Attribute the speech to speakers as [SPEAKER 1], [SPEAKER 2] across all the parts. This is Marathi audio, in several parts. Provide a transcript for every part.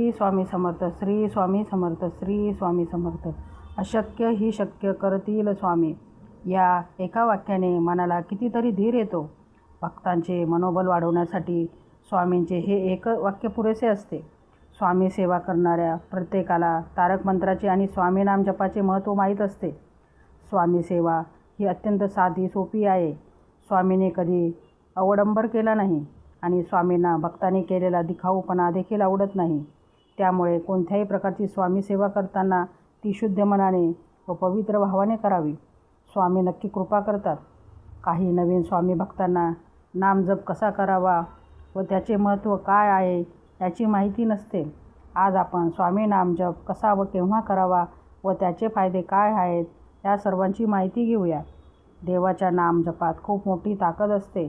[SPEAKER 1] श्री स्वामी समर्थ, श्री स्वामी समर्थ, श्री स्वामी समर्थ. अशक्य ही शक्य करतील स्वामी. या एका वाक्याने मनाला कितीतरी धीर येतो. भक्तांचे मनोबल वाढवण्यासाठी स्वामींचे हे एक वाक्य पुरेसे असते. स्वामी सेवा करणाऱ्या प्रत्येकाला तारक मंत्राचे आणि स्वामी नाम जपाचे महत्त्व माहीत असते. स्वामी सेवा ही अत्यंत साधी सोपी आहे. स्वामीने कधी अवडंबर केला नाही आणि स्वामींना भक्तांनी केलेला दिखाऊपणा देखील आवडत नाही. त्यामुळे कोणत्याही प्रकारची स्वामी सेवा करताना ती शुद्ध मनाने व पवित्र भावाने करावी. स्वामी नक्की कृपा करतात. काही नवीन स्वामी भक्तांना नामजप कसा करावा व त्याचे महत्त्व काय आहे याची माहिती नसते. आज आपण स्वामी नामजप कसा व केव्हा करावा व त्याचे फायदे काय आहेत या सर्वांची माहिती घेऊया. देवाच्या नामजपात खूप मोठी ताकद असते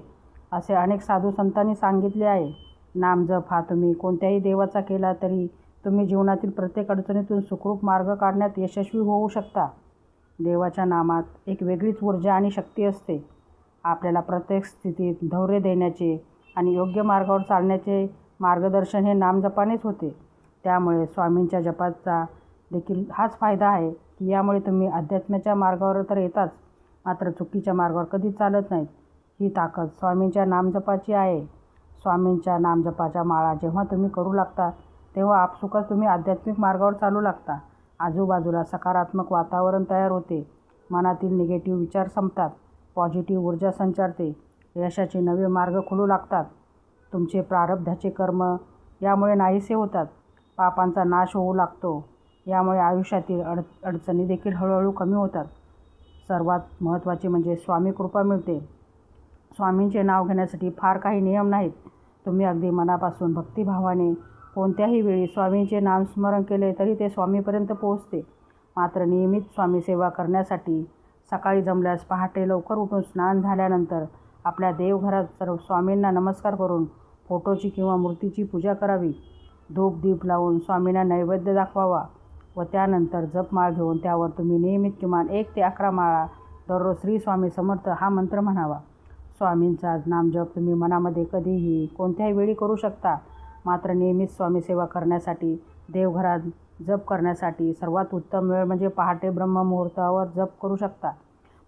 [SPEAKER 1] असे अनेक साधू संतांनी सांगितले आहे. नामजप हा तुम्ही कोणत्याही देवाचा केला तरी तुम्ही जीवनातील प्रत्येक अडचणीतून सुखरूप मार्ग काढण्यात यशस्वी होऊ शकता. देवाच्या नामात एक वेगळीच ऊर्जा आणि शक्ती असते. आपल्याला प्रत्येक स्थितीत धैर्य देण्याचे आणि योग्य मार्गावर चालण्याचे मार्गदर्शन हे नामजपानेच होते. त्यामुळे स्वामींच्या जपाचा देखील हाच फायदा आहे की यामुळे तुम्ही अध्यात्माच्या मार्गावर तर येताच, मात्र चुकीच्या मार्गावर कधीच चालत नाहीत. ही ताकद स्वामींच्या नामजपाची आहे. स्वामींच्या नामजपाच्या माळा जेव्हा तुम्ही करू लागता तेव्हा आपसुकच तुम्ही आध्यात्मिक मार्गावर चालू लागता. आजूबाजूला सकारात्मक वातावरण तयार होते. मनातील निगेटिव्ह विचार संपतात. पॉझिटिव्ह ऊर्जा संचारते. यशाचे नवे मार्ग खुलू लागतात. तुमचे प्रारब्धाचे कर्म यामुळे नाहीसे होतात. पापांचा नाश होऊ लागतो. यामुळे आयुष्यातील अडचणी देखील हळूहळू कमी होतात. सर्वात महत्त्वाचे म्हणजे स्वामी कृपा मिळते. स्वामींचे नाव घेण्यासाठी फार काही नियम नाहीत. तुम्ही अगदी मनापासून भक्तिभावाने कोणत्याही वेळी स्वामींचे नामस्मरण केले तरी ते स्वामीपर्यंत पोहोचते. मात्र नियमित स्वामी सेवा करण्यासाठी सकाळी जमल्यास पहाटे लवकर उठून स्नान झाल्यानंतर आपल्या देवघरात सर्व स्वामींना नमस्कार करून फोटोची किंवा मूर्तीची पूजा करावी. धूप दीप लावून स्वामींना नैवेद्य दाखवावा व त्यानंतर जपमाळ घेऊन त्यावर तुम्ही नियमित किमान 1 ते 11 माळा दररोज श्री स्वामी समर्थ हा मंत्र म्हणावा. स्वामींचा नामजप तुम्ही मनामध्ये कधीही कोणत्याही वेळी करू शकता. मात्र नियमित स्वामी सेवा करण्यासाठी देवघरात जप करण्यासाठी सर्वात उत्तम वेळ म्हणजे पहाटे ब्रह्ममुहूर्तावर जप करू शकता.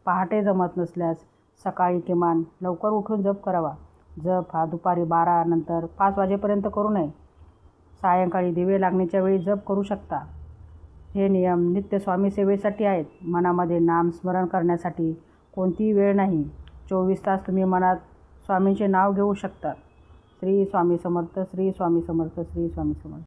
[SPEAKER 1] पहाटे जमत नसल्यास सकाळी किमान लवकर उठून जप करावा. जप हा दुपारी 12 नंतर 5 वाजेपर्यंत करू नये. सायंकाळी दिवे लागण्याच्या वेळी जप करू शकता. हे नियम नित्य स्वामी सेवेसाठी आहेत. मनामध्ये नामस्मरण करण्यासाठी कोणतीही वेळ नाही. 24 तास तुम्ही मनात स्वामींचे नाव घेऊ शकता. श्री स्वामी समर्थ, श्री स्वामी समर्थ, श्री स्वामी समर्थ.